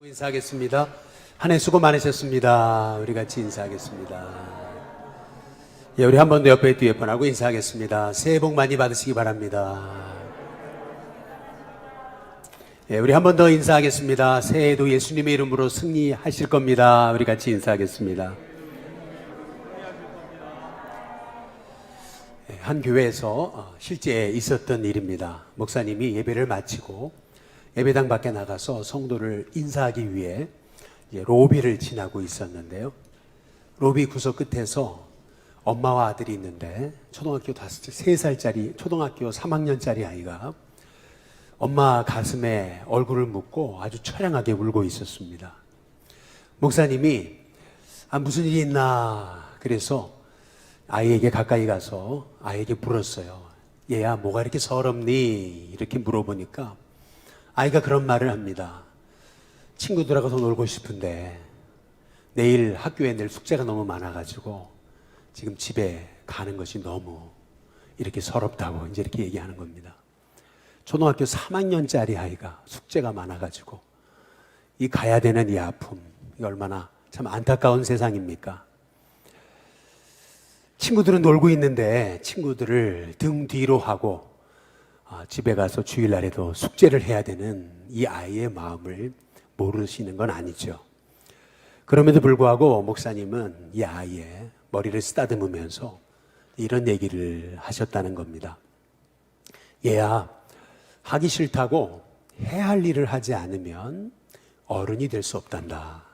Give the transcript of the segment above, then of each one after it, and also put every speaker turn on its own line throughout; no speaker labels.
인사하겠습니다. 한 해 수고 많으셨습니다. 우리 같이 인사하겠습니다. 예, 우리 한 번 더 옆에 뒤에 뻔하고 인사하겠습니다. 새해 복 많이 받으시기 바랍니다. 예, 우리 한 번 더 인사하겠습니다. 새해에도 예수님의 이름으로 승리하실 겁니다. 우리 같이 인사하겠습니다. 예, 한 교회에서 실제 있었던 일입니다. 목사님이 예배를 마치고 예배당 밖에 나가서 성도를 인사하기 위해 로비를 지나고 있었는데요. 로비 구석 끝에서 엄마와 아들이 있는데 초등학교 3살짜리 초등학교 3학년짜리 아이가 엄마 가슴에 얼굴을 묻고 아주 처량하게 울고 있었습니다. 목사님이 무슨 일이 있나 그래서 아이에게 가까이 가서 아이에게 물었어요. 얘야 뭐가 이렇게 서럽니? 이렇게 물어보니까 아이가 그런 말을 합니다. 친구들하고 더 놀고 싶은데 내일 학교에 낼 숙제가 너무 많아가지고 지금 집에 가는 것이 너무 이렇게 서럽다고 이제 이렇게 얘기하는 겁니다. 초등학교 3학년짜리 아이가 숙제가 많아가지고 이 가야 되는 이 아픔, 이 얼마나 참 안타까운 세상입니까? 친구들은 놀고 있는데 친구들을 등 뒤로 하고 집에 가서 주일날에도 숙제를 해야 되는 이 아이의 마음을 모르시는 건 아니죠. 그럼에도 불구하고 목사님은 이 아이의 머리를 쓰다듬으면서 이런 얘기를 하셨다는 겁니다. 얘야, 하기 싫다고 해야 할 일을 하지 않으면 어른이 될 수 없단다.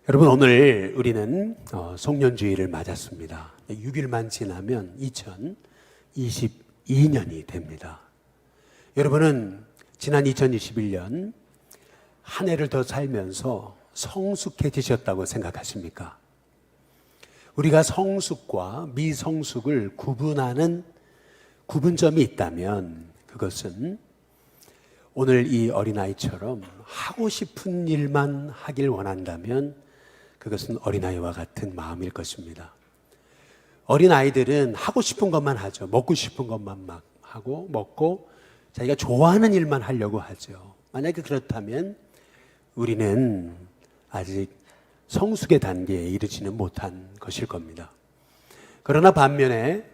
여러분, 오늘 우리는 송년주의를 맞았습니다. 6일만 지나면 2022년이 됩니다. 여러분은 지난 2021년 한 해를 더 살면서 성숙해지셨다고 생각하십니까? 우리가 성숙과 미성숙을 구분하는 구분점이 있다면 그것은 오늘 이 어린아이처럼 하고 싶은 일만 하길 원한다면 그것은 어린아이와 같은 마음일 것입니다. 어린아이들은 하고 싶은 것만 하죠. 먹고 싶은 것만 막 하고 먹고 자기가 좋아하는 일만 하려고 하죠. 만약에 그렇다면 우리는 아직 성숙의 단계에 이르지는 못한 것일 겁니다. 그러나 반면에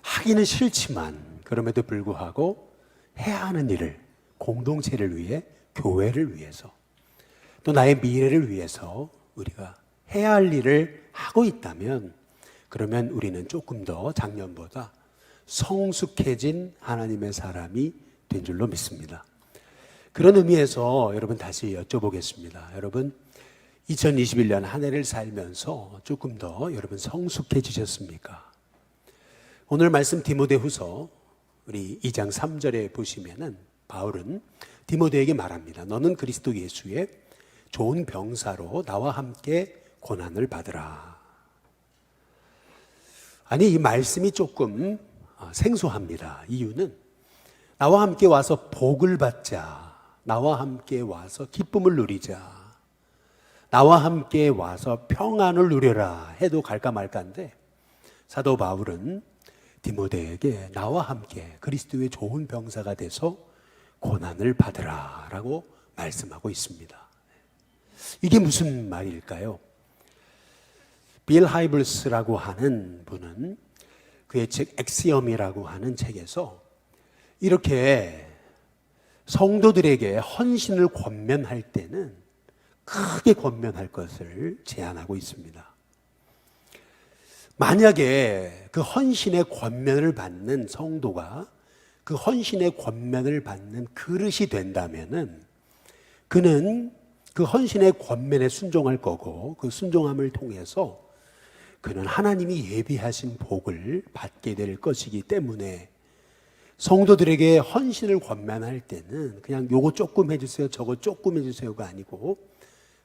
하기는 싫지만 그럼에도 불구하고 해야 하는 일을 공동체를 위해 교회를 위해서 또 나의 미래를 위해서 우리가 해야 할 일을 하고 있다면 그러면 우리는 조금 더 작년보다 성숙해진 하나님의 사람이 된 줄로 믿습니다. 그런 의미에서 여러분 다시 여쭤보겠습니다. 여러분 2021년 한 해를 살면서 조금 더 여러분 성숙해지셨습니까? 오늘 말씀 디모데후서 우리 2장 3절에 보시면은 바울은 디모데에게 말합니다. 너는 그리스도 예수의 좋은 병사로 나와 함께 고난을 받으라. 아니 이 말씀이 조금 생소합니다. 이유는 나와 함께 와서 복을 받자, 나와 함께 와서 기쁨을 누리자, 나와 함께 와서 평안을 누려라 해도 갈까 말까인데 사도 바울은 디모데에게 나와 함께 그리스도의 좋은 병사가 돼서 고난을 받으라 라고 말씀하고 있습니다. 이게 무슨 말일까요? 빌 하이블스라고 하는 분은 그의 책 엑시엄이라고 하는 책에서 이렇게 성도들에게 헌신을 권면할 때는 크게 권면할 것을 제안하고 있습니다. 만약에 그 헌신의 권면을 받는 성도가 그 헌신의 권면을 받는 그릇이 된다면은 그는 그 헌신의 권면에 순종할 거고 그 순종함을 통해서 그는 하나님이 예비하신 복을 받게 될 것이기 때문에 성도들에게 헌신을 권면할 때는 그냥 요거 조금 해주세요 저거 조금 해주세요가 아니고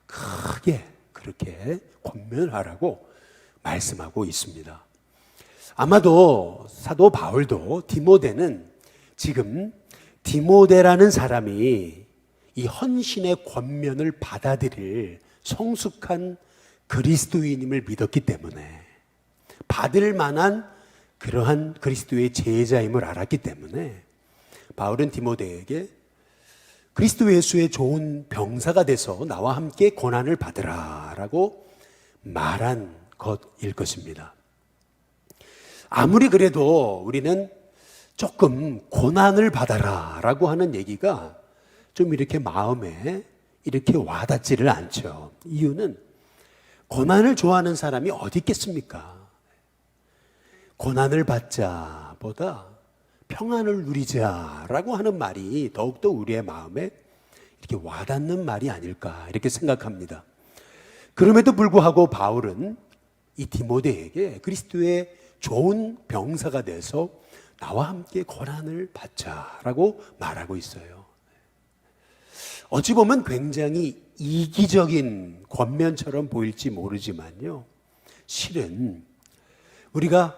크게 그렇게 권면을 하라고 말씀하고 있습니다. 아마도 사도 바울도 디모데는 지금 디모데라는 사람이 이 헌신의 권면을 받아들일 성숙한 그리스도인임을 믿었기 때문에 받을 만한 그러한 그리스도의 제자임을 알았기 때문에 바울은 디모데에게 그리스도 예수의 좋은 병사가 돼서 나와 함께 고난을 받으라 라고 말한 것일 것입니다. 아무리 그래도 우리는 조금 고난을 받아라 라고 하는 얘기가 좀 이렇게 마음에 이렇게 와닿지를 않죠. 이유는 고난을 좋아하는 사람이 어디 있겠습니까? 고난을 받자보다 평안을 누리자라고 하는 말이 더욱더 우리의 마음에 이렇게 와닿는 말이 아닐까 이렇게 생각합니다. 그럼에도 불구하고 바울은 이 디모데에게 그리스도의 좋은 병사가 돼서 나와 함께 고난을 받자라고 말하고 있어요. 어찌 보면 굉장히 이기적인 권면처럼 보일지 모르지만요, 실은 우리가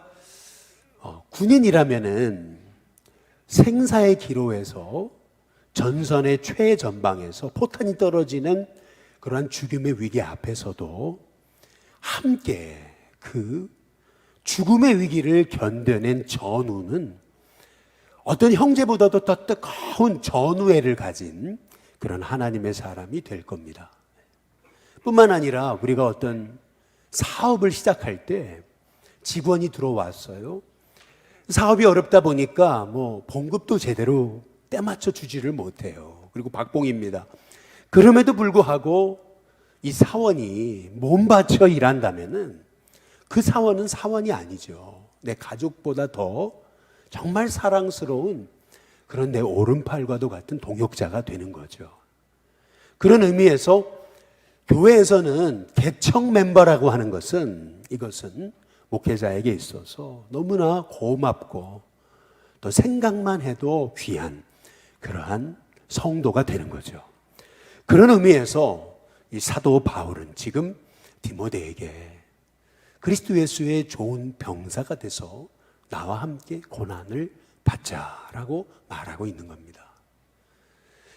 군인이라면은 생사의 기로에서 전선의 최전방에서 포탄이 떨어지는 그러한 죽음의 위기 앞에서도 함께 그 죽음의 위기를 견뎌낸 전우는 어떤 형제보다도 더 뜨거운 전우애를 가진 그런 하나님의 사람이 될 겁니다. 뿐만 아니라 우리가 어떤 사업을 시작할 때 직원이 들어왔어요. 사업이 어렵다 보니까 봉급도 제대로 때맞춰 주지를 못해요. 그리고 박봉입니다. 그럼에도 불구하고 이 사원이 몸 바쳐 일한다면은 그 사원은 사원이 아니죠. 내 가족보다 더 정말 사랑스러운 그런 내 오른팔과도 같은 동역자가 되는 거죠. 그런 의미에서 교회에서는 개척 멤버라고 하는 것은 이것은 목회자에게 있어서 너무나 고맙고 또 생각만 해도 귀한 그러한 성도가 되는 거죠. 그런 의미에서 이 사도 바울은 지금 디모데에게 그리스도 예수의 좋은 병사가 돼서 나와 함께 고난을 받자라고 말하고 있는 겁니다.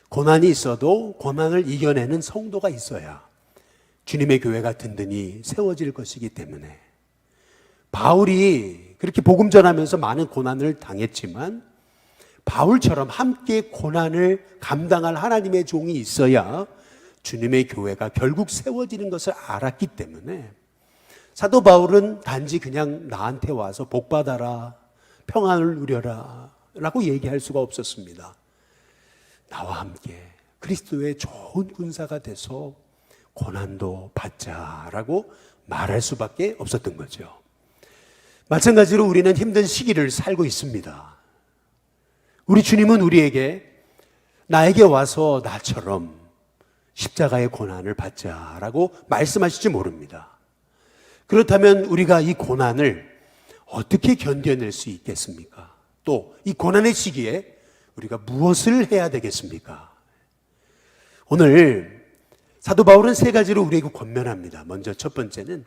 고난이 있어도 고난을 이겨내는 성도가 있어야 주님의 교회가 든든히 세워질 것이기 때문에 바울이 그렇게 복음 전하면서 많은 고난을 당했지만 바울처럼 함께 고난을 감당할 하나님의 종이 있어야 주님의 교회가 결국 세워지는 것을 알았기 때문에 사도 바울은 단지 그냥 나한테 와서 복 받아라, 평안을 누려라 라고 얘기할 수가 없었습니다. 나와 함께 그리스도의 좋은 군사가 돼서 고난도 받자라고 말할 수밖에 없었던 거죠. 마찬가지로 우리는 힘든 시기를 살고 있습니다. 우리 주님은 우리에게 나에게 와서 나처럼 십자가의 고난을 받자라고 말씀하실지 모릅니다. 그렇다면 우리가 이 고난을 어떻게 견뎌낼 수 있겠습니까? 또 이 고난의 시기에 우리가 무엇을 해야 되겠습니까? 오늘 사도 바울은 세 가지로 우리에게 권면합니다. 먼저 첫 번째는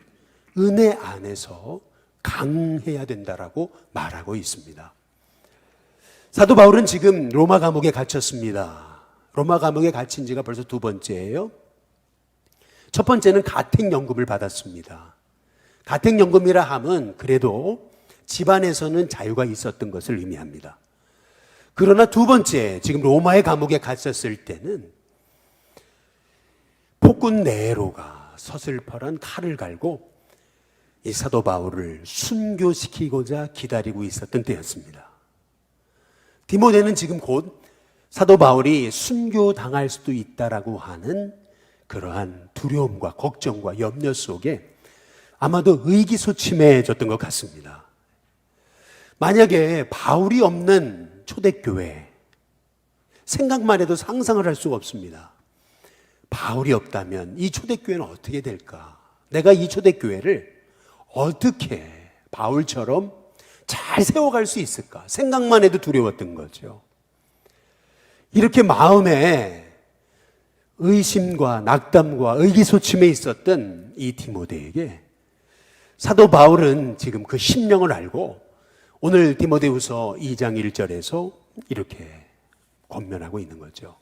은혜 안에서 강해야 된다라고 말하고 있습니다. 사도 바울은 지금 로마 감옥에 갇혔습니다. 로마 감옥에 갇힌 지가 벌써 두 번째예요. 첫 번째는 가택연금을 받았습니다. 가택연금이라 함은 그래도 집안에서는 자유가 있었던 것을 의미합니다. 그러나 두 번째, 지금 로마의 감옥에 갇혔을 때는 폭군 네로가 서슬퍼런 칼을 갈고 이 사도 바울을 순교시키고자 기다리고 있었던 때였습니다. 디모데는 지금 곧 사도 바울이 순교당할 수도 있다라고 하는 그러한 두려움과 걱정과 염려 속에 아마도 의기소침해졌던 것 같습니다. 만약에 바울이 없는 초대교회, 생각만 해도 상상을 할 수가 없습니다. 바울이 없다면 이 초대교회는 어떻게 될까? 내가 이 초대교회를 어떻게 바울처럼 잘 세워갈 수 있을까? 생각만 해도 두려웠던 거죠. 이렇게 마음에 의심과 낙담과 의기소침해 있었던 이 디모데에게 사도 바울은 지금 그 심령을 알고 오늘 디모데후서 2장 1절에서 이렇게 권면하고 있는 거죠.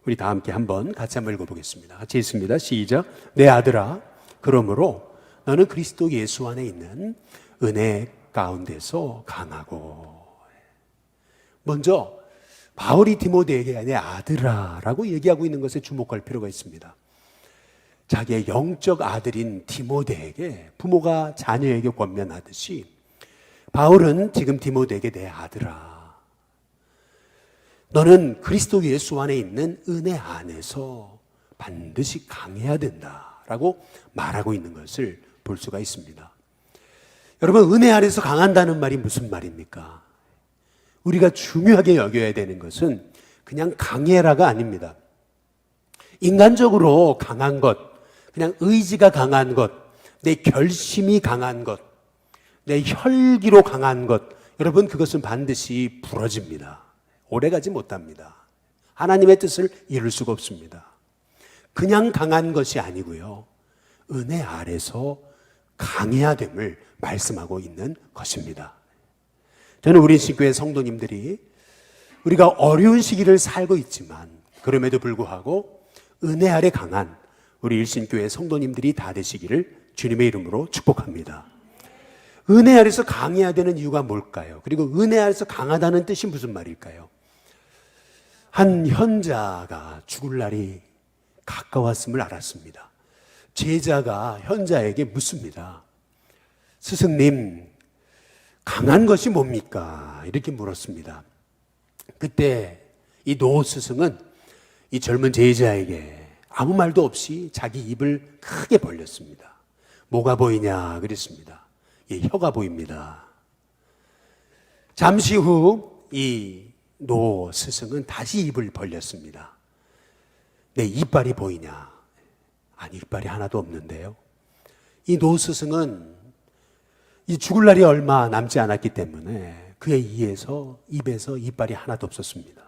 우리 다 함께 같이 한번 읽어보겠습니다. 같이 읽습니다. 시작. 내 아들아, 그러므로 너는 그리스도 예수 안에 있는 은혜 가운데서 강하고. 먼저 바울이 디모데에게 내 아들아라고 얘기하고 있는 것에 주목할 필요가 있습니다. 자기의 영적 아들인 디모데에게 부모가 자녀에게 권면하듯이 바울은 지금 디모데에게 내 아들아, 너는 그리스도 예수 안에 있는 은혜 안에서 반드시 강해야 된다라고 말하고 있는 것을 볼 수가 있습니다. 여러분, 은혜 안에서 강한다는 말이 무슨 말입니까? 우리가 중요하게 여겨야 되는 것은 그냥 강해라가 아닙니다. 인간적으로 강한 것, 그냥 의지가 강한 것, 내 결심이 강한 것, 내 혈기로 강한 것, 여러분 그것은 반드시 부러집니다. 오래가지 못합니다. 하나님의 뜻을 이룰 수가 없습니다. 그냥 강한 것이 아니고요, 은혜 아래서 강해야 됨을 말씀하고 있는 것입니다. 저는 우리 신교회 성도님들이 우리가 어려운 시기를 살고 있지만 그럼에도 불구하고 은혜 아래 강한 우리 일신교회 성도님들이 다 되시기를 주님의 이름으로 축복합니다. 은혜 아래서 강해야 되는 이유가 뭘까요? 그리고 은혜 아래서 강하다는 뜻이 무슨 말일까요? 한 현자가 죽을 날이 가까웠음을 알았습니다. 제자가 현자에게 묻습니다. 스승님, 강한 것이 뭡니까? 이렇게 물었습니다. 그때 이 노 스승은 이 젊은 제자에게 아무 말도 없이 자기 입을 크게 벌렸습니다. 뭐가 보이냐 그랬습니다. 예, 혀가 보입니다. 잠시 후 이 노 스승은 다시 입을 벌렸습니다. 내 이빨이 보이냐? 아니, 이빨이 하나도 없는데요. 이 노 스승은 이 죽을 날이 얼마 남지 않았기 때문에 그의 입에서 이빨이 하나도 없었습니다.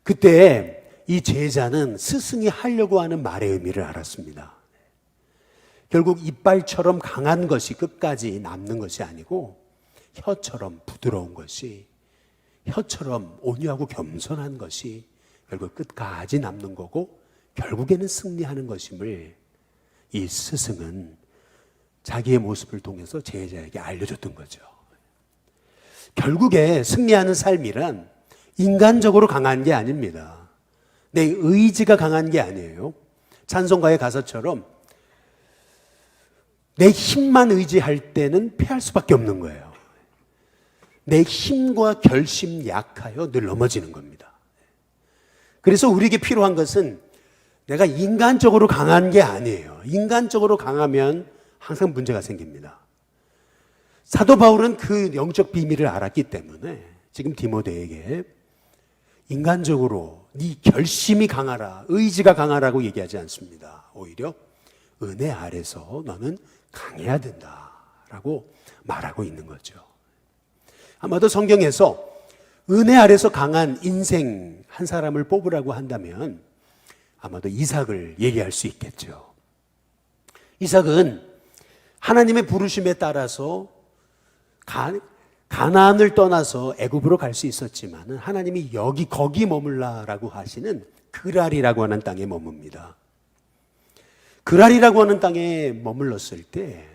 그때 이 제자는 스승이 하려고 하는 말의 의미를 알았습니다. 결국 이빨처럼 강한 것이 끝까지 남는 것이 아니고 혀처럼 부드러운 것이, 혀처럼 온유하고 겸손한 것이 결국 끝까지 남는 거고 결국에는 승리하는 것임을 이 스승은 자기의 모습을 통해서 제자에게 알려줬던 거죠. 결국에 승리하는 삶이란 인간적으로 강한 게 아닙니다. 내 의지가 강한 게 아니에요. 찬송가의 가사처럼 내 힘만 의지할 때는 패할 수밖에 없는 거예요. 내 힘과 결심 약하여 늘 넘어지는 겁니다. 그래서 우리에게 필요한 것은 내가 인간적으로 강한 게 아니에요. 인간적으로 강하면 항상 문제가 생깁니다. 사도 바울은 그 영적 비밀을 알았기 때문에 지금 디모데에게 인간적으로 네 결심이 강하라, 의지가 강하라고 얘기하지 않습니다. 오히려 은혜 아래서 너는 강해야 된다라고 말하고 있는 거죠. 아마도 성경에서 은혜 아래서 강한 인생 한 사람을 뽑으라고 한다면 아마도 이삭을 얘기할 수 있겠죠. 이삭은 하나님의 부르심에 따라서 가나안을 떠나서 애굽으로 갈 수 있었지만 하나님이 거기 머물라라고 하시는 그랄이라고 하는 땅에 머뭅니다. 그랄이라고 하는 땅에 머물렀을 때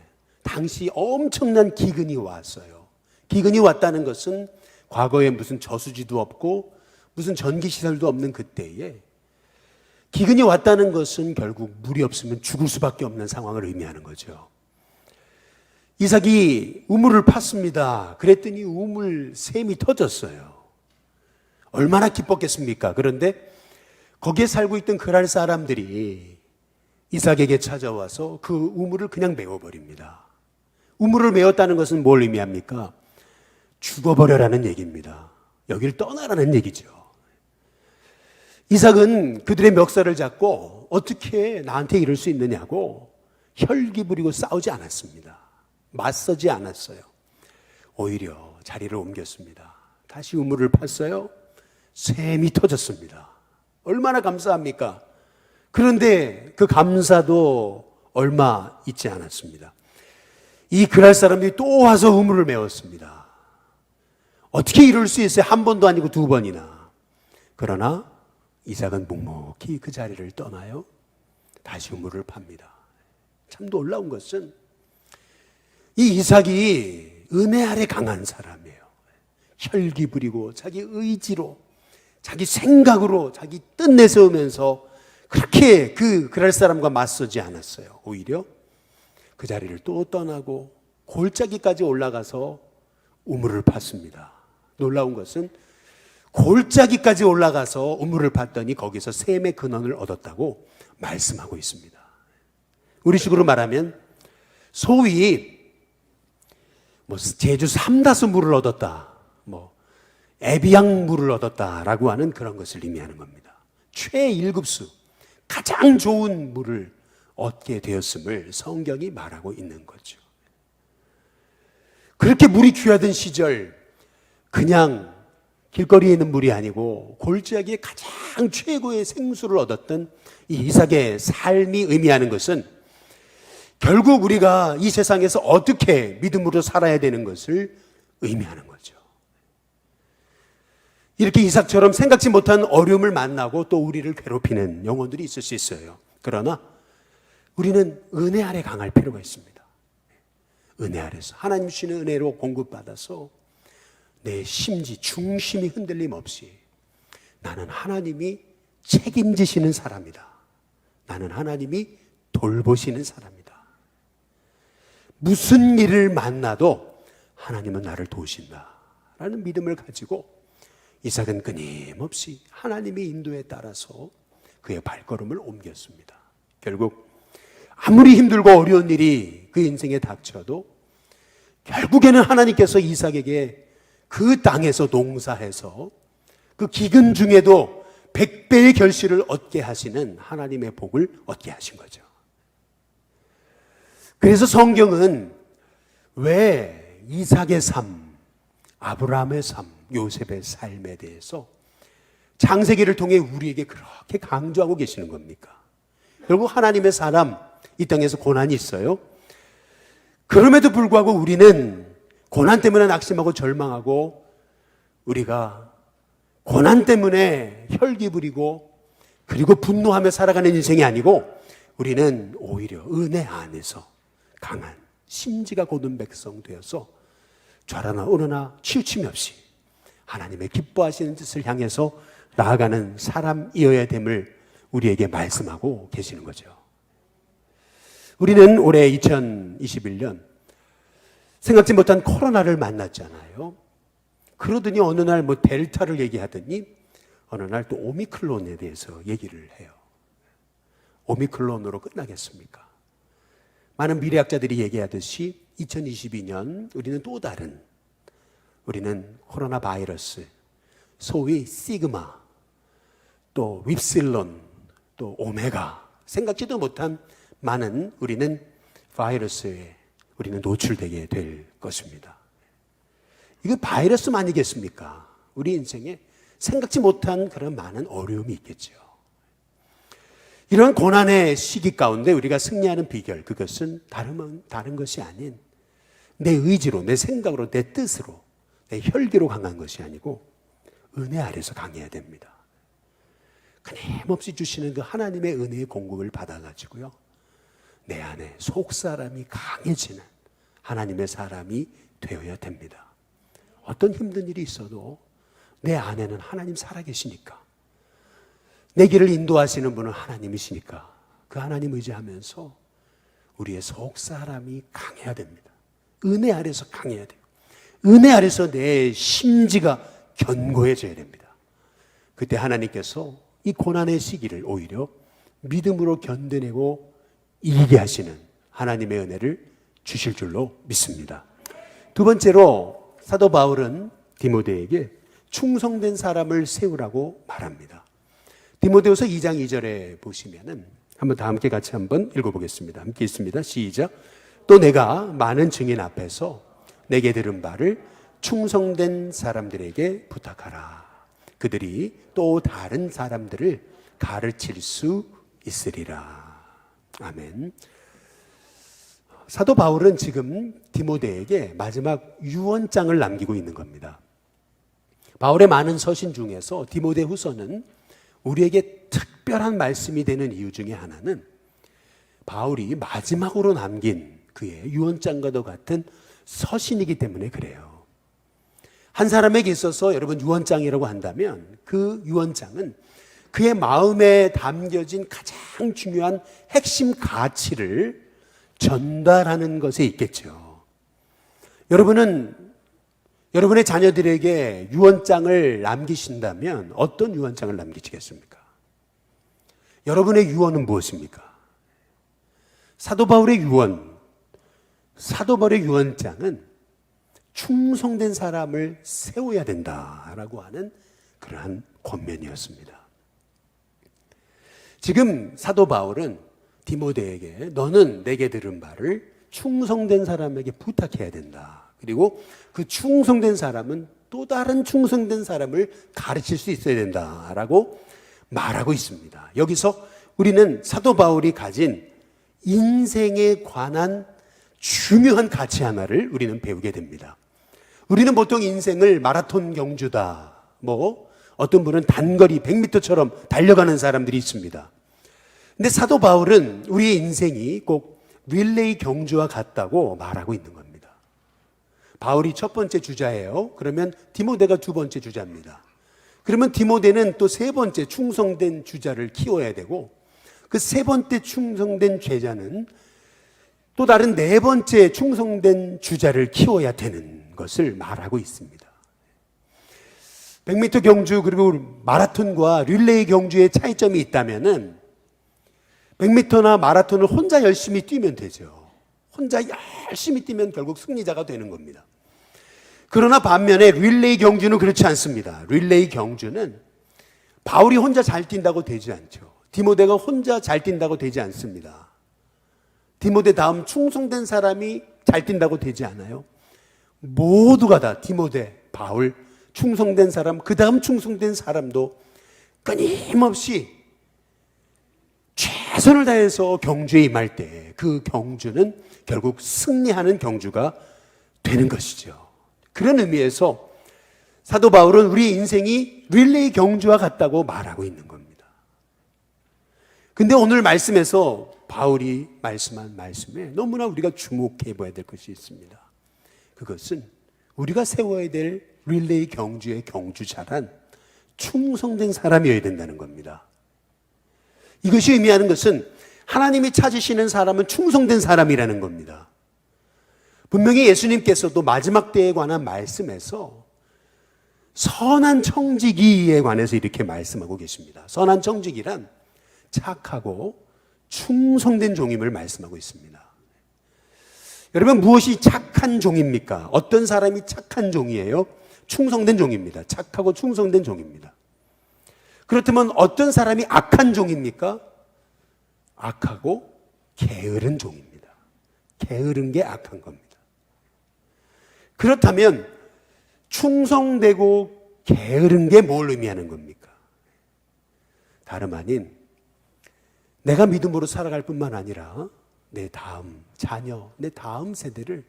당시 엄청난 기근이 왔어요. 기근이 왔다는 것은 과거에 무슨 저수지도 없고 무슨 전기시설도 없는 그때에 기근이 왔다는 것은 결국 물이 없으면 죽을 수밖에 없는 상황을 의미하는 거죠. 이삭이 우물을 팠습니다. 그랬더니 우물 샘이 터졌어요. 얼마나 기뻤겠습니까? 그런데 거기에 살고 있던 그랄 사람들이 이삭에게 찾아와서 그 우물을 그냥 메워버립니다. 우물을 메웠다는 것은 뭘 의미합니까? 죽어버려라는 얘기입니다. 여기를 떠나라는 얘기죠. 이삭은 그들의 멱살을 잡고 어떻게 나한테 이럴 수 있느냐고 혈기 부리고 싸우지 않았습니다. 맞서지 않았어요. 오히려 자리를 옮겼습니다. 다시 우물을 팠어요. 샘이 터졌습니다. 얼마나 감사합니까? 그런데 그 감사도 얼마 있지 않았습니다. 이 그랄 사람들이 또 와서 우물을 메웠습니다. 어떻게 이럴 수 있어요? 한 번도 아니고 두 번이나. 그러나 이삭은 묵묵히 그 자리를 떠나요. 다시 우물을 팝니다. 참 놀라운 것은 이 이삭이 은혜 아래 강한 사람이에요. 혈기 부리고 자기 의지로, 자기 생각으로, 자기 뜻 내세우면서 그렇게 그럴 사람과 맞서지 않았어요. 오히려 그 자리를 또 떠나고 골짜기까지 올라가서 우물을 팠습니다. 놀라운 것은 골짜기까지 올라가서 우물을 팠더니 거기서 샘의 근원을 얻었다고 말씀하고 있습니다. 우리식으로 말하면 소위 제주 삼다수 물을 얻었다, 에비앙 물을 얻었다라고 하는 그런 것을 의미하는 겁니다. 최1급수 가장 좋은 물을 얻게 되었음을 성경이 말하고 있는 거죠. 그렇게 물이 귀하던 시절 그냥 길거리에 있는 물이 아니고 골짜기에 가장 최고의 생수를 얻었던 이 이삭의 삶이 의미하는 것은 결국 우리가 이 세상에서 어떻게 믿음으로 살아야 되는 것을 의미하는 거죠. 이렇게 이삭처럼 생각지 못한 어려움을 만나고 또 우리를 괴롭히는 영혼들이 있을 수 있어요. 그러나 우리는 은혜 아래 강할 필요가 있습니다. 은혜 아래서 하나님 주시는 은혜로 공급받아서 내 심지 중심이 흔들림 없이 나는 하나님이 책임지시는 사람이다. 나는 하나님이 돌보시는 사람이다. 무슨 일을 만나도 하나님은 나를 도우신다 라는 믿음을 가지고 이삭은 끊임없이 하나님의 인도에 따라서 그의 발걸음을 옮겼습니다. 결국 아무리 힘들고 어려운 일이 그 인생에 닥쳐도 결국에는 하나님께서 이삭에게 그 땅에서 농사해서 그 기근 중에도 100배의 결실을 얻게 하시는 하나님의 복을 얻게 하신 거죠. 그래서 성경은 왜 이삭의 삶, 아브라함의 삶, 요셉의 삶에 대해서 창세기를 통해 우리에게 그렇게 강조하고 계시는 겁니까? 결국 하나님의 사람, 이 땅에서 고난이 있어요. 그럼에도 불구하고 우리는 고난 때문에 낙심하고 절망하고 우리가 고난 때문에 혈기 부리고 그리고 분노하며 살아가는 인생이 아니고 우리는 오히려 은혜 안에서 강한 심지가 곧은 백성 되어서 좌라나 우러나 치우침이 없이 하나님의 기뻐하시는 뜻을 향해서 나아가는 사람이어야 됨을 우리에게 말씀하고 계시는 거죠. 우리는 올해 2021년 생각지 못한 코로나를 만났잖아요. 그러더니 어느 날 델타를 얘기하더니 어느 날 또 오미크론에 대해서 얘기를 해요. 오미크론으로 끝나겠습니까? 많은 미래학자들이 얘기하듯이 2022년 우리는 또 다른 우리는 코로나 바이러스, 소위 시그마, 또 윕실론, 또 오메가, 생각지도 못한 많은 우리는 바이러스에 우리는 노출되게 될 것입니다. 이거 바이러스만이겠습니까? 우리 인생에 생각지 못한 그런 많은 어려움이 있겠죠. 이런 고난의 시기 가운데 우리가 승리하는 비결, 그것은 다른 것이 아닌 내 의지로, 내 생각으로, 내 뜻으로, 내 혈기로 강한 것이 아니고 은혜 아래서 강해야 됩니다. 끊임없이 주시는 그 하나님의 은혜의 공급을 받아가지고요, 내 안에 속사람이 강해지는 하나님의 사람이 되어야 됩니다. 어떤 힘든 일이 있어도 내 안에는 하나님 살아계시니까, 내 길을 인도하시는 분은 하나님이시니까 그 하나님 의지하면서 우리의 속사람이 강해야 됩니다. 은혜 아래서 강해야 돼요. 은혜 아래서 내 심지가 견고해져야 됩니다. 그때 하나님께서 이 고난의 시기를 오히려 믿음으로 견뎌내고 이기게 하시는 하나님의 은혜를 주실 줄로 믿습니다. 두 번째로 사도 바울은 디모데에게 충성된 사람을 세우라고 말합니다. 디모데후서 2장 2절에 보시면은 한번 다 함께 같이 한번 읽어보겠습니다. 함께 있습니다. 시작. 또 내가 많은 증인 앞에서 내게 들은 바를 충성된 사람들에게 부탁하라. 그들이 또 다른 사람들을 가르칠 수 있으리라. 아멘. 사도 바울은 지금 디모데에게 마지막 유언장을 남기고 있는 겁니다. 바울의 많은 서신 중에서 디모데후서는 우리에게 특별한 말씀이 되는 이유 중에 하나는 바울이 마지막으로 남긴 그의 유언장과도 같은 서신이기 때문에 그래요. 한 사람에게 있어서 여러분 유언장이라고 한다면 그 유언장은 그의 마음에 담겨진 가장 중요한 핵심 가치를 전달하는 것에 있겠죠. 여러분은 여러분의 자녀들에게 유언장을 남기신다면 어떤 유언장을 남기시겠습니까? 여러분의 유언은 무엇입니까? 사도 바울의 유언장은 충성된 사람을 세워야 된다라고 하는 그러한 권면이었습니다. 지금 사도 바울은 디모데에게 너는 내게 들은 바를 충성된 사람에게 부탁해야 된다. 그리고 그 충성된 사람은 또 다른 충성된 사람을 가르칠 수 있어야 된다라고 말하고 있습니다. 여기서 우리는 사도 바울이 가진 인생에 관한 중요한 가치 하나를 우리는 배우게 됩니다. 우리는 보통 인생을 마라톤 경주다, 어떤 분은 단거리 100m처럼 달려가는 사람들이 있습니다. 근데 사도 바울은 우리의 인생이 꼭 릴레이 경주와 같다고 말하고 있는 겁니다. 바울이 첫 번째 주자예요. 그러면 디모데가 두 번째 주자입니다. 그러면 디모데는 또 세 번째 충성된 주자를 키워야 되고 그 세 번째 충성된 제자는 또 다른 네 번째 충성된 주자를 키워야 되는 것을 말하고 있습니다. 100m 경주 그리고 마라톤과 릴레이 경주의 차이점이 있다면은 100m나 마라톤을 혼자 열심히 뛰면 되죠. 혼자 열심히 뛰면 결국 승리자가 되는 겁니다. 그러나 반면에 릴레이 경주는 그렇지 않습니다. 릴레이 경주는 바울이 혼자 잘 뛴다고 되지 않죠. 디모데가 혼자 잘 뛴다고 되지 않습니다. 디모데 다음 충성된 사람이 잘 뛴다고 되지 않아요. 모두가 다 디모데, 바울, 충성된 사람, 그 다음 충성된 사람도 끊임없이 최선을 다해서 경주에 임할 때 그 경주는 결국 승리하는 경주가 되는 것이죠. 그런 의미에서 사도 바울은 우리 인생이 릴레이 경주와 같다고 말하고 있는 겁니다. 근데 오늘 말씀에서 바울이 말씀한 말씀에 너무나 우리가 주목해 봐야 될 것이 있습니다. 그것은 우리가 세워야 될 릴레이 경주의 경주자란 충성된 사람이어야 된다는 겁니다. 이것이 의미하는 것은 하나님이 찾으시는 사람은 충성된 사람이라는 겁니다. 분명히 예수님께서도 마지막 때에 관한 말씀에서 선한 청지기에 관해서 이렇게 말씀하고 계십니다. 선한 청지기란 착하고 충성된 종임을 말씀하고 있습니다. 여러분, 무엇이 착한 종입니까? 어떤 사람이 착한 종이에요? 충성된 종입니다. 착하고 충성된 종입니다. 그렇다면 어떤 사람이 악한 종입니까? 악하고 게으른 종입니다. 게으른 게 악한 겁니다. 그렇다면 충성되고 게으른 게 뭘 의미하는 겁니까? 다름 아닌 내가 믿음으로 살아갈 뿐만 아니라 내 다음 자녀, 내 다음 세대를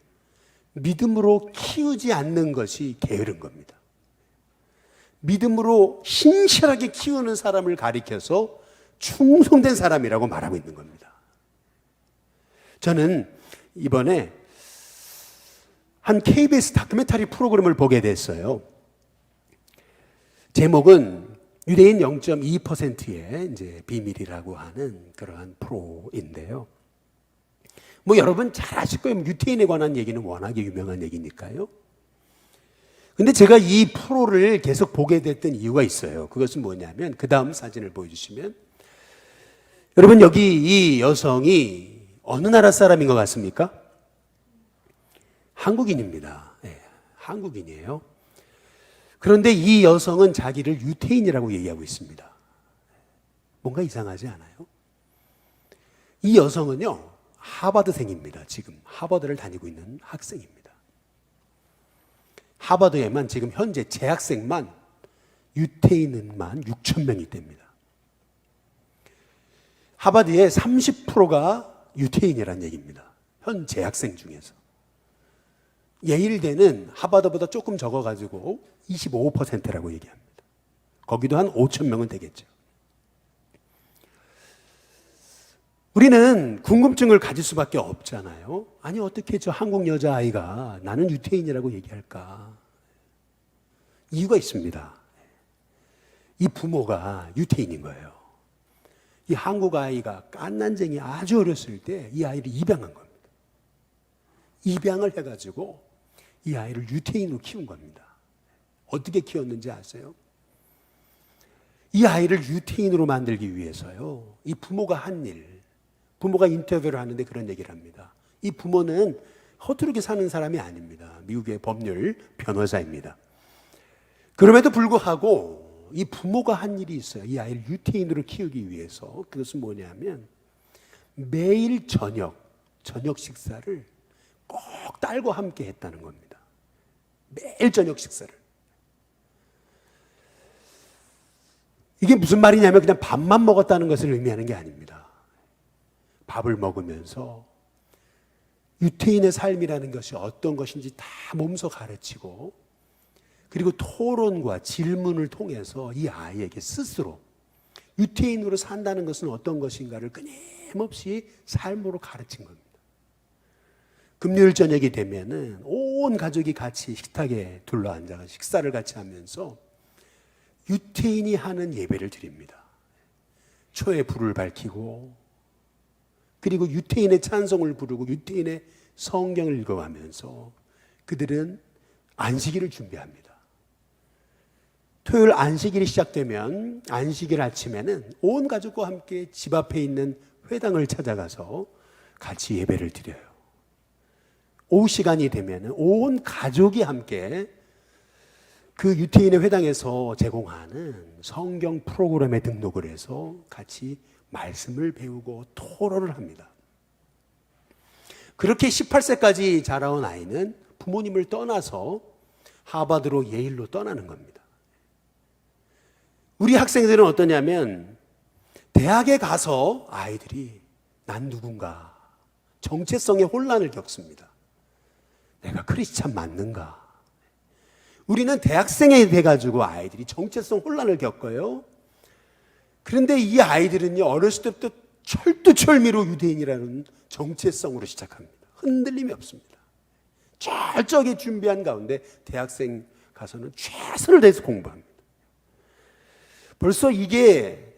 믿음으로 키우지 않는 것이 게으른 겁니다. 믿음으로 신실하게 키우는 사람을 가리켜서 충성된 사람이라고 말하고 있는 겁니다. 저는 이번에 한 KBS 다큐멘터리 프로그램을 보게 됐어요. 제목은 유대인 0.2%의 이제 비밀이라고 하는 그러한 프로인데요. 여러분 잘 아실 거예요. 유태인에 관한 얘기는 워낙에 유명한 얘기니까요. 근데 제가 이 프로를 계속 보게 됐던 이유가 있어요. 그것은 뭐냐면 그 다음 사진을 보여주시면 여러분 여기 이 여성이 어느 나라 사람인 것 같습니까? 한국인입니다. 네, 한국인이에요. 그런데 이 여성은 자기를 유태인이라고 얘기하고 있습니다. 뭔가 이상하지 않아요? 이 여성은요, 하버드생입니다. 지금 하버드를 다니고 있는 학생입니다. 하버드에만 지금 현재 재학생만 유태인은만 6천 명이 됩니다. 하버드의 30%가 유태인이라는 얘기입니다. 현 재학생 중에서. 예일대는 하버드보다 조금 적어가지고 25%라고 얘기합니다. 거기도 한 5천 명은 되겠죠. 우리는 궁금증을 가질 수밖에 없잖아요. 아니 어떻게 저 한국 여자아이가 나는 유태인이라고 얘기할까? 이유가 있습니다. 이 부모가 유태인인 거예요. 이 한국 아이가 깐난쟁이 아주 어렸을 때 이 아이를 입양한 겁니다. 입양을 해가지고 이 아이를 유태인으로 키운 겁니다. 어떻게 키웠는지 아세요? 이 아이를 유태인으로 만들기 위해서요, 이 부모가 한 일, 부모가 인터뷰를 하는데 그런 얘기를 합니다. 이 부모는 허투루게 사는 사람이 아닙니다. 미국의 법률 변호사입니다. 그럼에도 불구하고 이 부모가 한 일이 있어요. 이 아이를 유태인으로 키우기 위해서. 그것은 뭐냐면 매일 저녁 식사를 꼭 딸과 함께 했다는 겁니다. 매일 저녁 식사를. 이게 무슨 말이냐면 그냥 밥만 먹었다는 것을 의미하는 게 아닙니다. 밥을 먹으면서 유태인의 삶이라는 것이 어떤 것인지 다 몸소 가르치고, 그리고 토론과 질문을 통해서 이 아이에게 스스로 유태인으로 산다는 것은 어떤 것인가를 끊임없이 삶으로 가르친 겁니다. 금요일 저녁이 되면은 온 가족이 같이 식탁에 둘러앉아 식사를 같이 하면서 유태인이 하는 예배를 드립니다. 초에 불을 밝히고, 그리고 유태인의 찬송을 부르고 유태인의 성경을 읽어가면서 그들은 안식일을 준비합니다. 토요일 안식일이 시작되면 안식일 아침에는 온 가족과 함께 집 앞에 있는 회당을 찾아가서 같이 예배를 드려요. 오후 시간이 되면 온 가족이 함께 그 유태인의 회당에서 제공하는 성경 프로그램에 등록을 해서 같이 말씀을 배우고 토론을 합니다. 그렇게 18세까지 자라온 아이는 부모님을 떠나서 하버드로 예일로 떠나는 겁니다. 우리 학생들은 어떠냐면 대학에 가서 아이들이 난 누군가 정체성의 혼란을 겪습니다. 내가 크리스찬 맞는가? 우리는 대학생이 돼가지고 아이들이 정체성 혼란을 겪어요. 그런데 이 아이들은요, 어렸을 때부터 철두철미로 유대인이라는 정체성으로 시작합니다. 흔들림이 없습니다. 철저하게 준비한 가운데 대학생 가서는 최선을 다해서 공부합니다. 벌써 이게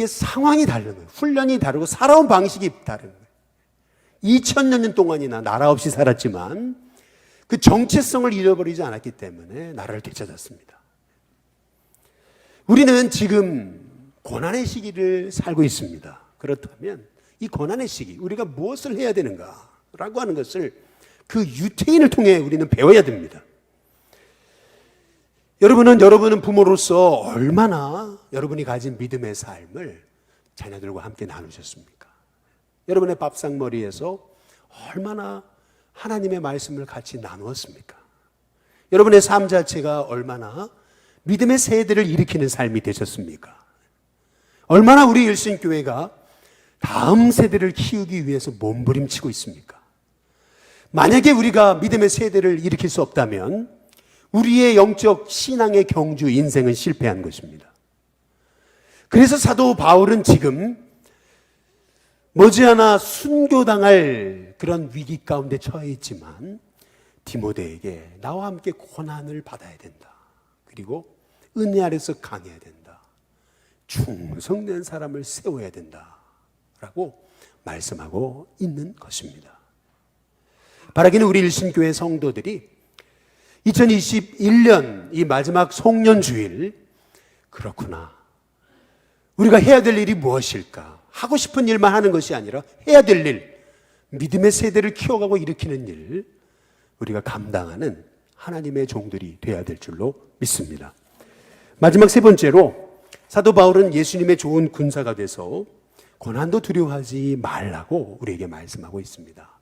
상황이 다른 거예요. 훈련이 다르고 살아온 방식이 다른 거예요. 2000년 동안이나 나라 없이 살았지만 그 정체성을 잃어버리지 않았기 때문에 나라를 되찾았습니다. 우리는 지금 고난의 시기를 살고 있습니다. 그렇다면 이 고난의 시기, 우리가 무엇을 해야 되는가라고 하는 것을 그 유태인을 통해 우리는 배워야 됩니다. 여러분은 부모로서 얼마나 여러분이 가진 믿음의 삶을 자녀들과 함께 나누셨습니까? 여러분의 밥상머리에서 얼마나 하나님의 말씀을 같이 나누었습니까? 여러분의 삶 자체가 얼마나 믿음의 세대를 일으키는 삶이 되셨습니까? 얼마나 우리 일신교회가 다음 세대를 키우기 위해서 몸부림치고 있습니까? 만약에 우리가 믿음의 세대를 일으킬 수 없다면 우리의 영적 신앙의 경주 인생은 실패한 것입니다. 그래서 사도 바울은 지금 머지않아 순교당할 그런 위기 가운데 처해 있지만 디모데에게 나와 함께 고난을 받아야 된다. 그리고 은혜 아래서 강해야 된다. 충성된 사람을 세워야 된다. 라고 말씀하고 있는 것입니다. 바라기는 우리 일신교회 성도들이 2021년 이 마지막 송년주일, 그렇구나, 우리가 해야 될 일이 무엇일까? 하고 싶은 일만 하는 것이 아니라 해야 될 일, 믿음의 세대를 키워가고 일으키는 일, 우리가 감당하는 하나님의 종들이 되어야 될 줄로 믿습니다. 마지막 세 번째로 사도 바울은 예수님의 좋은 군사가 돼서 고난도 두려워하지 말라고 우리에게 말씀하고 있습니다.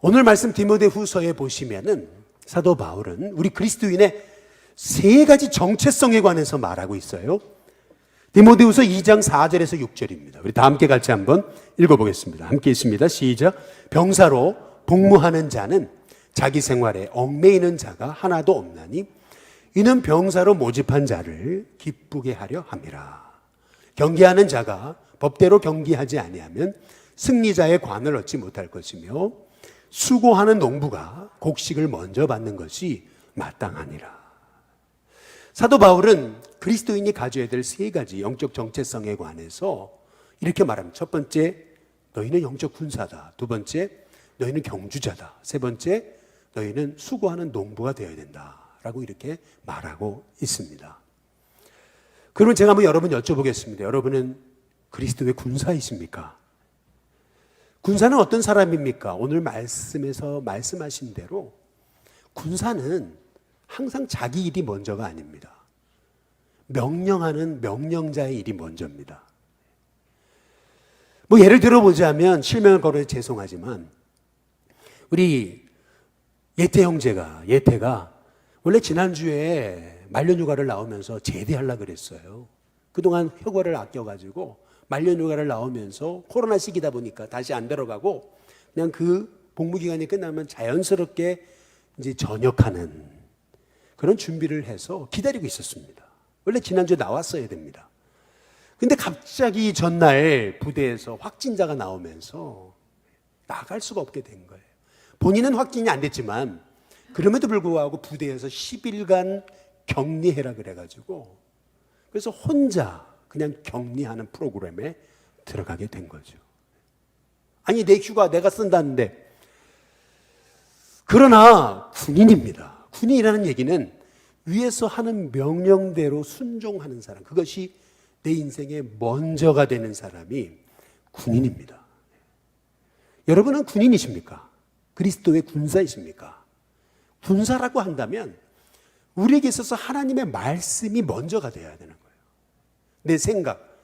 오늘 말씀 디모데후서에 보시면은 사도 바울은 우리 그리스도인의 세 가지 정체성에 관해서 말하고 있어요. 디모데후서 2장 4절에서 6절입니다. 우리 다 함께 같이 한번 읽어보겠습니다. 함께 있습니다. 시작. 병사로 복무하는 자는 자기 생활에 얽매이는 자가 하나도 없나니 이는 병사로 모집한 자를 기쁘게 하려 함이라. 경기하는 자가 법대로 경기하지 아니하면 승리자의 관을 얻지 못할 것이며 수고하는 농부가 곡식을 먼저 받는 것이 마땅하니라. 사도 바울은 그리스도인이 가져야 될 세 가지 영적 정체성에 관해서 이렇게 말합니다. 첫 번째, 너희는 영적 군사다. 두 번째, 너희는 경주자다. 세 번째, 너희는 수고하는 농부가 되어야 된다. 라고 이렇게 말하고 있습니다. 그러면 제가 한번 여러분 여쭤보겠습니다. 여러분은 그리스도의 군사이십니까? 군사는 어떤 사람입니까? 오늘 말씀에서 말씀하신 대로 군사는 항상 자기 일이 먼저가 아닙니다. 명령하는 명령자의 일이 먼저입니다. 뭐 예를 들어보자면 실명을 걸어 죄송하지만 우리 예태 형제가 예태가 원래 지난주에 만료휴가를 나오면서 제대하려고 그랬어요. 그동안 휴가를 아껴가지고 만료휴가를 나오면서 코로나 시기다 보니까 다시 안 들어가고 그냥 그 복무기간이 끝나면 자연스럽게 이제 전역하는 그런 준비를 해서 기다리고 있었습니다. 원래 지난주에 나왔어야 됩니다. 근데 갑자기 전날 부대에서 확진자가 나오면서 나갈 수가 없게 된 거예요. 본인은 확진이 안 됐지만 그럼에도 불구하고 부대에서 10일간 격리해라 그래가지고 그래서 혼자 그냥 격리하는 프로그램에 들어가게 된 거죠. 아니 내 휴가 내가 쓴다는데. 그러나 군인입니다. 군인이라는 얘기는 위에서 하는 명령대로 순종하는 사람, 그것이 내 인생의 먼저가 되는 사람이 군인입니다. 여러분은 군인이십니까? 그리스도의 군사이십니까? 군사라고 한다면 우리에게 있어서 하나님의 말씀이 먼저가 되어야 되는 거예요. 내 생각,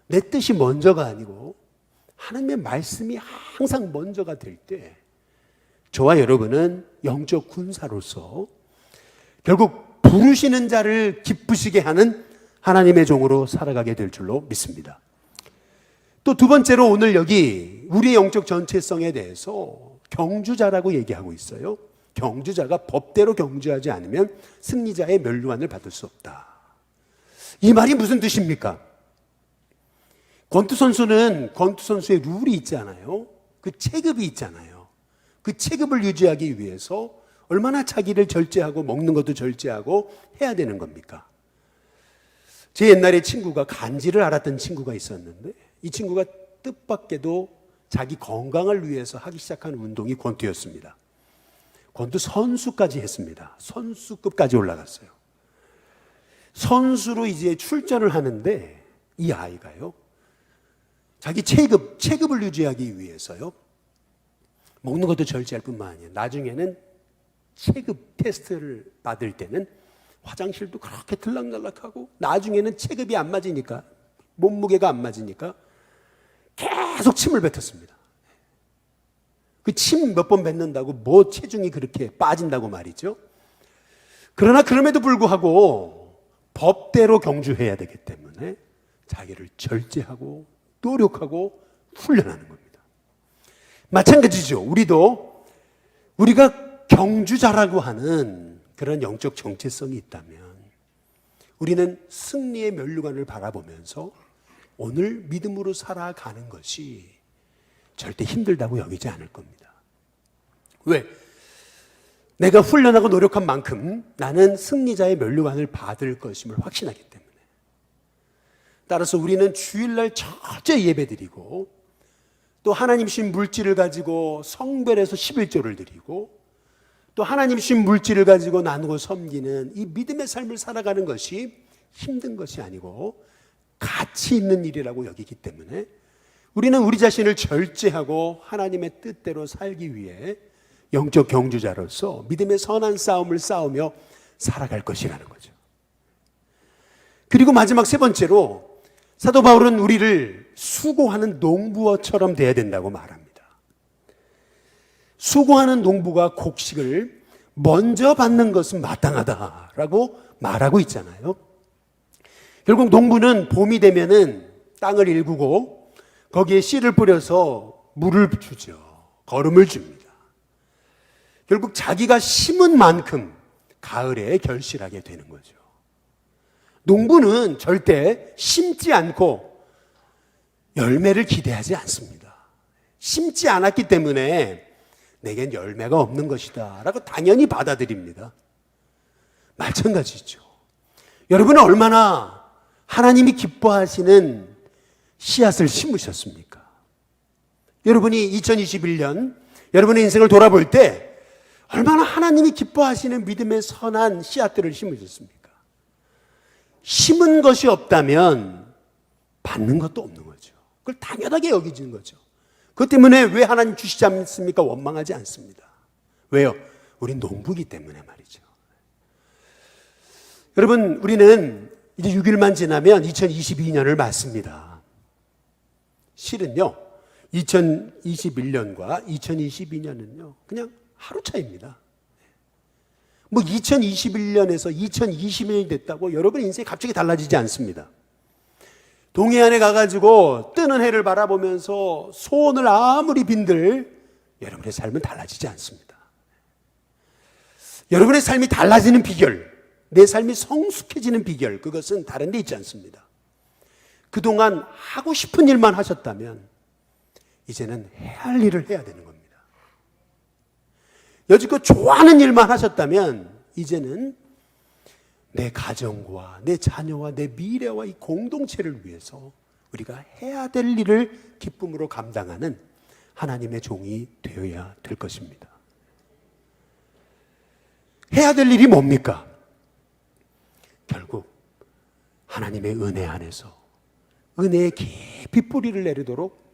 내 뜻이 먼저가 아니고 하나님의 말씀이 항상 먼저가 될 때 저와 여러분은 영적 군사로서 결국 부르시는 자를 기쁘시게 하는 하나님의 종으로 살아가게 될 줄로 믿습니다. 또 두 번째로 오늘 여기 우리의 영적 전체성에 대해서 경주자라고 얘기하고 있어요. 경주자가 법대로 경주하지 않으면 승리자의 면류관을 받을 수 없다. 이 말이 무슨 뜻입니까? 권투 선수의 룰이 있잖아요. 그 체급이 있잖아요. 그 체급을 유지하기 위해서 얼마나 자기를 절제하고 먹는 것도 절제하고 해야 되는 겁니까? 제 옛날에 친구가 간지를 앓았던 친구가 있었는데 이 친구가 뜻밖에도 자기 건강을 위해서 하기 시작한 운동이 권투였습니다. 권투 선수까지 했습니다. 선수급까지 올라갔어요. 선수로 이제 출전을 하는데 이 아이가요, 자기 체급을 유지하기 위해서요, 먹는 것도 절제할 뿐만 아니에요. 나중에는 체급 테스트를 받을 때는 화장실도 그렇게 들락날락하고 나중에는 체급이 안 맞으니까, 몸무게가 안 맞으니까 계속 침을 뱉었습니다. 그 침 몇 번 뱉는다고 뭐 체중이 그렇게 빠진다고 말이죠. 그러나 그럼에도 불구하고 법대로 경주해야 되기 때문에 자기를 절제하고 노력하고 훈련하는 겁니다. 마찬가지죠. 우리가 경주자라고 하는 그런 영적 정체성이 있다면 우리는 승리의 면류관을 바라보면서 오늘 믿음으로 살아가는 것이 절대 힘들다고 여기지 않을 겁니다. 왜? 내가 훈련하고 노력한 만큼 나는 승리자의 면류관을 받을 것임을 확신하기 때문에. 따라서 우리는 주일날 철저히 예배드리고 또 하나님 신 물질을 가지고 성별해서 11조를 드리고 또 하나님 신 물질을 가지고 나누고 섬기는 이 믿음의 삶을 살아가는 것이 힘든 것이 아니고 가치 있는 일이라고 여기기 때문에 우리는 우리 자신을 절제하고 하나님의 뜻대로 살기 위해 영적 경주자로서 믿음의 선한 싸움을 싸우며 살아갈 것이라는 거죠. 그리고 마지막 세 번째로 사도 바울은 우리를 수고하는 농부처럼 돼야 된다고 말합니다. 수고하는 농부가 곡식을 먼저 받는 것은 마땅하다라고 말하고 있잖아요. 결국 농부는 봄이 되면은 땅을 일구고 거기에 씨를 뿌려서 물을 주죠. 거름을 줍니다. 결국 자기가 심은 만큼 가을에 결실하게 되는 거죠. 농부는 절대 심지 않고 열매를 기대하지 않습니다. 심지 않았기 때문에 내겐 열매가 없는 것이다 라고 당연히 받아들입니다. 마찬가지죠. 여러분은 얼마나 하나님이 기뻐하시는 씨앗을 심으셨습니까? 여러분이 2021년 여러분의 인생을 돌아볼 때 얼마나 하나님이 기뻐하시는 믿음의 선한 씨앗들을 심으셨습니까? 심은 것이 없다면 받는 것도 없는 거죠. 그걸 당연하게 여기지는 거죠. 그것 때문에 왜 하나님 주시지 않습니까? 원망하지 않습니다. 왜요? 우린 농부이기 때문에 말이죠. 여러분, 우리는 이제 6일만 지나면 2022년을 맞습니다. 실은요, 2021년과 2022년은요, 그냥 하루 차이입니다. 뭐 2021년에서 2020년이 됐다고 여러분의 인생이 갑자기 달라지지 않습니다. 동해안에 가가지고 뜨는 해를 바라보면서 소원을 아무리 빈들 여러분의 삶은 달라지지 않습니다. 여러분의 삶이 달라지는 비결, 내 삶이 성숙해지는 비결, 그것은 다른 데 있지 않습니다. 그동안 하고 싶은 일만 하셨다면 이제는 해야 할 일을 해야 되는 겁니다. 여지껏 좋아하는 일만 하셨다면 이제는 내 가정과 내 자녀와 내 미래와 이 공동체를 위해서 우리가 해야 될 일을 기쁨으로 감당하는 하나님의 종이 되어야 될 것입니다. 해야 될 일이 뭡니까? 결국 하나님의 은혜 안에서 은혜에 깊이 뿌리를 내리도록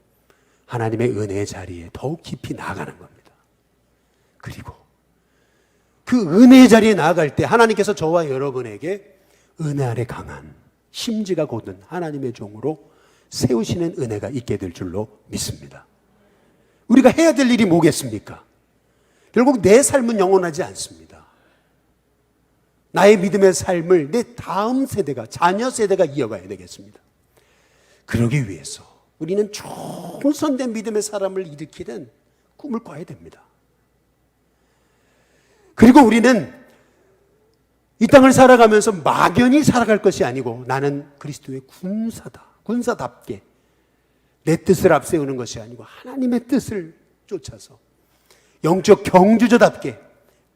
하나님의 은혜의 자리에 더욱 깊이 나아가는 겁니다. 그리고 그 은혜의 자리에 나아갈 때 하나님께서 저와 여러분에게 은혜 아래 강한 심지가 곧은 하나님의 종으로 세우시는 은혜가 있게 될 줄로 믿습니다. 우리가 해야 될 일이 뭐겠습니까? 결국 내 삶은 영원하지 않습니다. 나의 믿음의 삶을 내 다음 세대가, 자녀 세대가 이어가야 되겠습니다. 그러기 위해서 우리는 총선된 믿음의 사람을 일으키는 꿈을 꿔야 됩니다. 그리고 우리는 이 땅을 살아가면서 막연히 살아갈 것이 아니고 나는 그리스도의 군사다. 군사답게 내 뜻을 앞세우는 것이 아니고 하나님의 뜻을 쫓아서 영적 경주자답게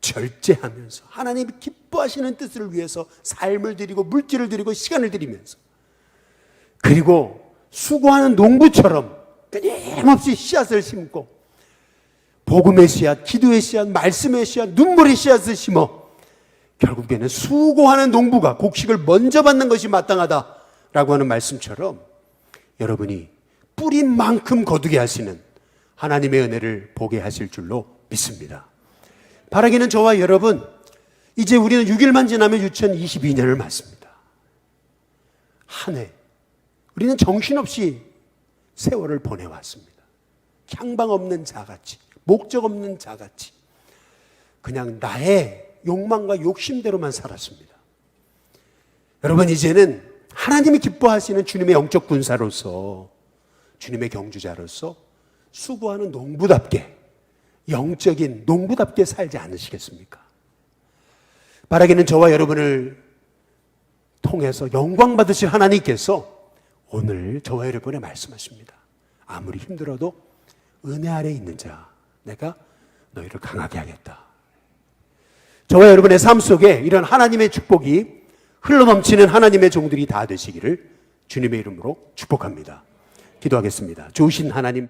절제하면서 하나님이 기뻐하시는 뜻을 위해서 삶을 드리고 물질을 드리고 시간을 드리면서 그리고 수고하는 농부처럼 끊임없이 씨앗을 심고 복음의 씨앗, 기도의 씨앗, 말씀의 씨앗, 눈물의 씨앗을 심어 결국에는 수고하는 농부가 곡식을 먼저 받는 것이 마땅하다라고 하는 말씀처럼 여러분이 뿌린 만큼 거두게 하시는 하나님의 은혜를 보게 하실 줄로 믿습니다. 바라기는 저와 여러분, 이제 우리는 6일만 지나면 2022년을 맞습니다. 한 해 우리는 정신없이 세월을 보내왔습니다. 향방 없는 자같이, 목적 없는 자같이 그냥 나의 욕망과 욕심대로만 살았습니다. 여러분, 이제는 하나님이 기뻐하시는 주님의 영적 군사로서, 주님의 경주자로서 수고하는 농부답게, 영적인 농부답게 살지 않으시겠습니까? 바라기는 저와 여러분을 통해서 영광 받으실 하나님께서 오늘 저와 여러분에 말씀하십니다. 아무리 힘들어도 은혜 아래 있는 자, 내가 너희를 강하게 하겠다. 저와 여러분의 삶 속에 이런 하나님의 축복이 흘러넘치는 하나님의 종들이 다 되시기를 주님의 이름으로 축복합니다. 기도하겠습니다. 좋으신 하나님,